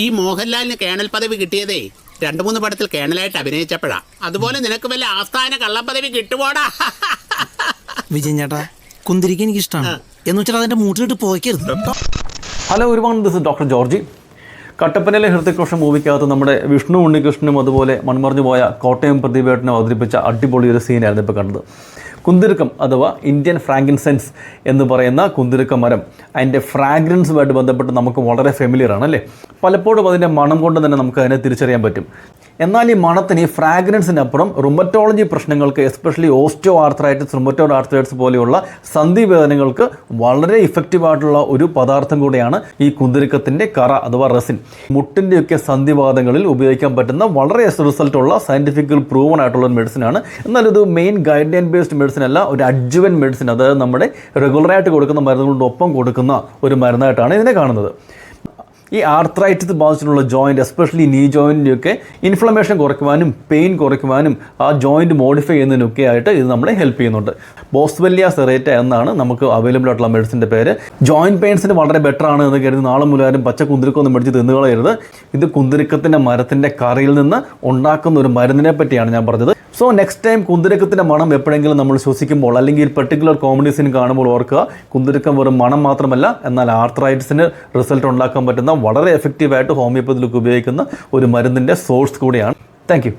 ഈ മോഹൻലാലിന് കേണൽ പദവി കിട്ടിയതേ 2-3 പടത്തിൽ കേണലായിട്ട് അഭിനയിച്ചപ്പോഴാ. അതുപോലെ നിനക്ക് വല്ല ആസ്ഥാന കള്ളപ്പദവി കിട്ടുപോടാ. വിജയൻ ചേട്ടാ, കുന്തിരിക്ക എനിക്ക് ഇഷ്ടമാണ് എന്ന് വെച്ചാൽ അതിന്റെ മൂട്ടിലിട്ട് പോയിക്കരുത്. ഹലോ ഒരുപാട് ദിസ് ഡോക്ടർ ജോർജി. കട്ടപ്പനയിലെ ഹൃതികൃഷ്ണ മൂവിക്കകത്ത് നമ്മുടെ വിഷ്ണു ഉണ്ണികൃഷ്ണനും അതുപോലെ മൺമറഞ്ഞു പോയ കോട്ടയം പ്രതിഭേട്ടനും അവതരിപ്പിച്ച അടിപൊളി ഒരു സീനായിരുന്നു ഇപ്പോൾ കണ്ടത്. കുന്തിരുക്കം അഥവാ ഇന്ത്യൻ ഫ്രാങ്കിൻസെൻസ് എന്ന് പറയുന്ന കുന്തിരുക്ക മരം, അതിൻ്റെ ഫ്രാഗ്രൻസുമായിട്ട് ബന്ധപ്പെട്ട് നമുക്ക് വളരെ ഫെമിലിയറാണ് അല്ലേ. പലപ്പോഴും അതിൻ്റെ മണം കൊണ്ട് തന്നെ നമുക്ക് അതിനെ തിരിച്ചറിയാൻ പറ്റും. എന്നാൽ ഈ മണത്തിന്, ഈ ഫ്രാഗ്രൻസിനപ്പുറം റുമറ്റോളജി പ്രശ്നങ്ങൾക്ക്, especially osteo arthritis, rheumatoid arthritis പോലെയുള്ള സന്ധിവേദനകൾക്ക് വളരെ ഇഫക്റ്റീവായിട്ടുള്ള ഒരു പദാർത്ഥം കൂടിയാണ് ഈ കുന്തിരുക്കത്തിൻ്റെ കറ അഥവാ റെസിൻ. മുട്ടിൻ്റെയൊക്കെ സന്ധിവാദങ്ങളിൽ ഉപയോഗിക്കാൻ പറ്റുന്ന വളരെ റിസൾട്ടുള്ള സയൻറ്റിഫിക്കൽ പ്രൂവൺ ആയിട്ടുള്ള ഒരു മെഡിസിനാണ്. എന്നാൽ ഇത് main guide line based medicine അല്ല, ഒരു അഡ്ജുവൻ മെഡിസിൻ, അതായത് നമ്മുടെ റെഗുലറായിട്ട് കൊടുക്കുന്ന മരുന്നുകളോടൊപ്പം കൊടുക്കുന്ന ഒരു മരുന്നായിട്ടാണ് ഇതിനെ കാണുന്നത്. ഈ ആർത്രൈറ്റിസ് ബാധിച്ചിട്ടുള്ള ജോയിൻറ്റ്, എസ്പെഷ്യലി നീ ജോയിൻറ്റിൻ്റെയൊക്കെ ഇൻഫ്ലമേഷൻ കുറയ്ക്കുവാനും പെയിൻ കുറയ്ക്കുവാനും ആ ജോയിൻറ്റ് മോഡിഫൈ ചെയ്യുന്നതിനൊക്കെ ആയിട്ട് ഇത് നമ്മളെ ഹെൽപ്പ് ചെയ്യുന്നുണ്ട്. ബോസ്വെല്ലിയ സെറേറ്റ എന്നാണ് നമുക്ക് അവൈലബിൾ ആയിട്ടുള്ള മെഡിസിൻ്റെ പേര്. ജോയിൻറ്റ് പെയിൻസിന് വളരെ ബെറ്റർ ആണ് എന്ന് കരുതി നാളെ മുഴുവനും പച്ച കുന്തിരിക്കൊന്നും മേടിച്ച് തിന്നുകളയരുത്. ഇത് കുന്തിരിക്കത്തിൻ്റെ മരത്തിൻ്റെ കറിയിൽ നിന്ന് ഉണ്ടാക്കുന്ന ഒരു മരുന്നിനെ പറ്റിയാണ് ഞാൻ പറഞ്ഞത്. സോ നെക്സ്റ്റ് ടൈം കുന്തിരിക്കത്തിൻ്റെ മണം എപ്പോഴെങ്കിലും നമ്മൾ ശ്വസിക്കുമ്പോൾ അല്ലെങ്കിൽ പെർട്ടിക്കുലർ കോമഡി സീൻ കാണുമ്പോൾ ഓർക്കുക, കുന്തിരിക്കം വെറും മണം മാത്രമല്ല, എന്നാൽ ആർത്രൈറ്റിസിന് റിസൾട്ട് ഉണ്ടാക്കാൻ പറ്റുന്ന വളരെ എഫക്റ്റീവായിട്ട് ഹോമിയോപ്പതിയിലൊക്കെ ഉപയോഗിക്കുന്ന ഒരു മരുന്നിൻ്റെ സോഴ്സ് കൂടിയാണ്. Thank you.